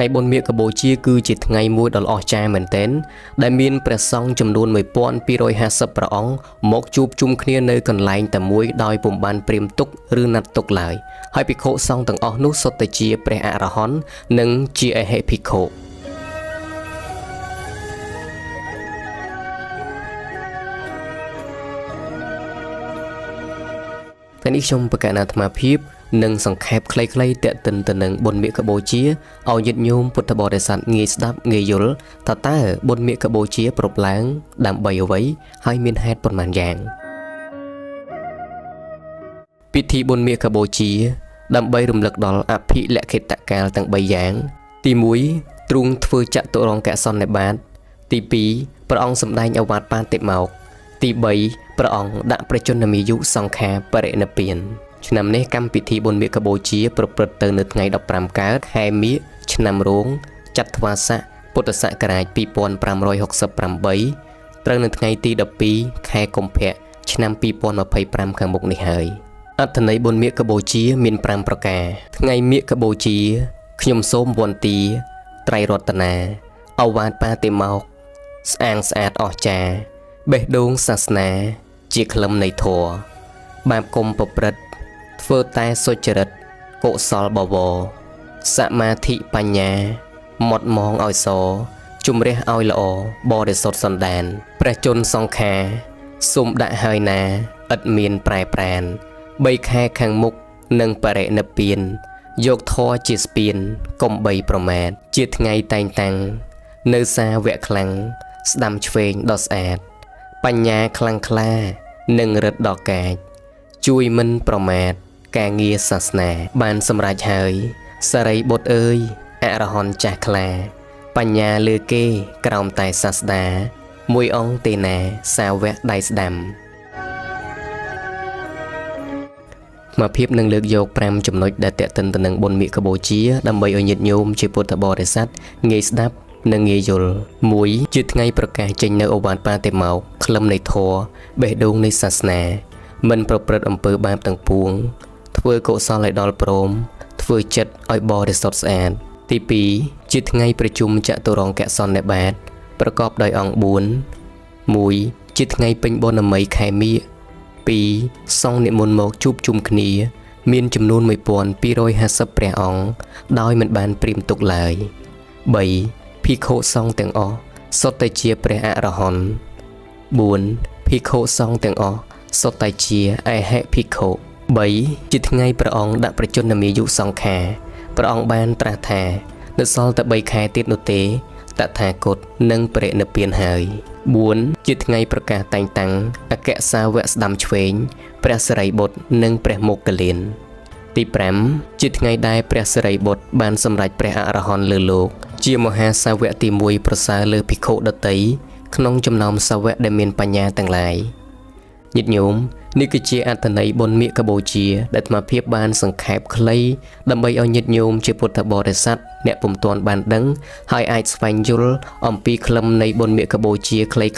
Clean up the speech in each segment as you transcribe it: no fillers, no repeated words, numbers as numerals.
ថ្ងៃបុណ្យមាឃបូជាគឺជាថ្ងៃមួយដ៏អស្ចារ្យមែនទែនដែលមានព្រះសង្ឃចំនួន1250ព្រះអង្គមកជួបជុំគ្នានៅកន្លែងតែមួយដោយពុំបានព្រាមទុកឬណាត់ទុកឡើយហើយភិក្ខុសង្ឃទាំងអស់នោះសុទ្ធតែជាព្រះអរហន្តនិងជាអហិភិក្ខុថ្ងៃនេះខ្ញុំប្រកាសអាត្មាភាពនិងសង្ខេបខ្លីៗតេតិនទៅនឹងបុណ្យមាឃបូជាឲ្យញាតិញោមពុទ្ធបរិស័ទងាយស្ដាប់ងាយយល់តើបុណ្យមាឃបូជាប្រពឡើងដើម្បីអ្វីហើយមានហេតុប៉ុន្មានយ៉ាងពិធីបុណ្យមាឃបូជាដើម្បីរំលឹកដល់អភិលក្ខិតកាលទាំង3យ៉ាងទី1ទ្រង់ធ្វើចតុរង្គសន្និបាតទី2ព្រះអង្គសម្ដែងអវាទបាតិមោក្ខទី3ព្រះអង្គដាក់ព្រះជន្មាយុសង្ខាបរិនិព្វានឆ្នាំនេះកម្មពិធីបុណ្យមាឃបូជាប្រព្រឹត្តទៅនៅថ្ងៃ15កើតខែមាឃឆ្នាំរោងចត្វាស័កពុទ្ធសករាជ2568ត្រូវនៅថ្ងៃទី12ខែកុម្ភៈឆ្នាំ2025ខាងមុខនេះហើយអត្ថន័យបុណ្យមាឃបូជាមាន5ប្រការថ្ងៃមាឃបូជាខ្ញុំសូមវន្ទាត្រៃរតនាអវាទបាតិមោក្ខស្អាងស្អាតអស្ចារ្យបេះដូងសាសនាជាក្លឹមនៃធម៌បាបគុំប្រព្រឹត្តធ្វើតែសុចរិតកុសលបវរសមាធិបញ្ញាមត់មងឲ្យសជំរះឲ្យល្អបរិសុទ្ធសន្តានព្រះជន្មសង្ខាសូមដាក់ហើយណាឥតមានប្រែប្រាន3ខែខាងមុខនឹងបរិនិព្វានយកធម៌ជាស្ពានកុំបីប្រមាទជាថ្ងៃតែងតាំងនៅសាវៈខ្លាំងស្ដាំឆ្វេងដ៏ស្អាតបញ្ញាខ្លាំងក្លានិងរិទ្ធដ៏កាចជួយមិនប្រមាទការងារសាសនាបានសម្រេចហើយសារីបុត្រអើយអរហន្តចាស់ខ្លាបញ្ញាលើគេក្រោមតែសាស្តាមួយអង្គទេណាសាវកដៃស្ដាំមកភាពនឹងលើកយក5ចំណុចដែលតេតិនទៅនឹងបុណ្យមាឃបូជាដើម្បីឲ្យញាតិញោមជាពុទ្ធបរិស័ទងាយស្ដាប់និងងាយយល់1ជាថ្ងៃប្រកាសចេញនៅអូវាទបាតិមោក្ខក្លឹមនៃធម៌បេះដូងនៃសាសនាមិនប្រព្រឹត្តអំពើបាបទាំងពួងធ្វើកុសលឲ្យដល់ព្រមធ្វើចិត្តឲ្យបរិសុទ្ធស្អាតទី2ជាថ្ងៃប្រជុំចតុរង្គសន្និបាតប្រកបដោយអង្គ4 1ជាថ្ងៃពេញបុណ្យមីខែមាឃ2សង្ឃនិមន្តមកជួបជុំគ្នាមានចំនួន1250ព្រះអង្គដោយមិនបានព្រាមទុកឡើយ3ភិក្ខុសង្ឃទាំងអស់សុទ្ធតែជាព្រះអរហន្ត4ភិក្ខុសង្ឃទាំងអស់សុទ្ធតែជាអហិភិក្ខុ3ជាថ្ងៃព្រះអង្គដាក់ព្រះជន្មាយុសង្ខាព្រះអង្គបានត្រាស់ថានៅសល់តែ3ខែទៀតនោះទេតថាគតនឹងបរិនិព្វានហើយ4ជាថ្ងៃប្រកាសតែងតាំងអគ្គសាវកស្ដាំឆ្វេងព្រះសិរីបុត្រនិងព្រះមោគលានទី5ជាថ្ងៃដែលព្រះសិរីបុត្របានសម្រេចព្រះអរហន្តលើលោកជាមហាសាវកទី1ប្រសើរលើភិក្ខុដទៃក្នុងចំណោមសាវកដែលមានបញ្ញាទាំងឡាយញាតិញោមនេះគឺជាអត្ថន័យបុណ្យមាឃបូជាដែលអាត្មាភាពបានសង្ខេបខ្លីដើម្បីឲ្យញាតិញោមជាពុទ្ធបរិស័ទអ្នកពុំទាន់បានដឹងហើយអាចស្វែងយល់អំពីក្លឹមនៃបុណ្យមាឃបូជាខ្លីៗ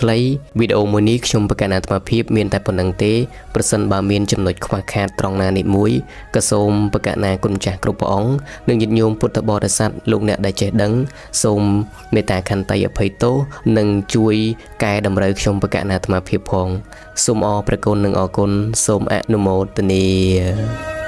វីដេអូមួយនេះខ្ញុំប្រកាសអាត្មាភាពមានតែប៉ុណ្្នឹងទេប្រសិនបើមានចំណុចខ្វះខាតត្រង់ណានេះមួយក៏សូមប្រកាសណាគុណចាស់គ្រប់ព្រះអង្គនិងញាតិញោមពុទ្ធបរិស័ទលោកអ្នកដែលចេះដឹងសូមមេត្តាខន្តីអភ័យទោសនិងជួយកែតម្រូវខ្ញុំប្រកាសអាត្មាភាពផងសូមអរព្រះគុណនិងអរគុណសូមអនុមោទនា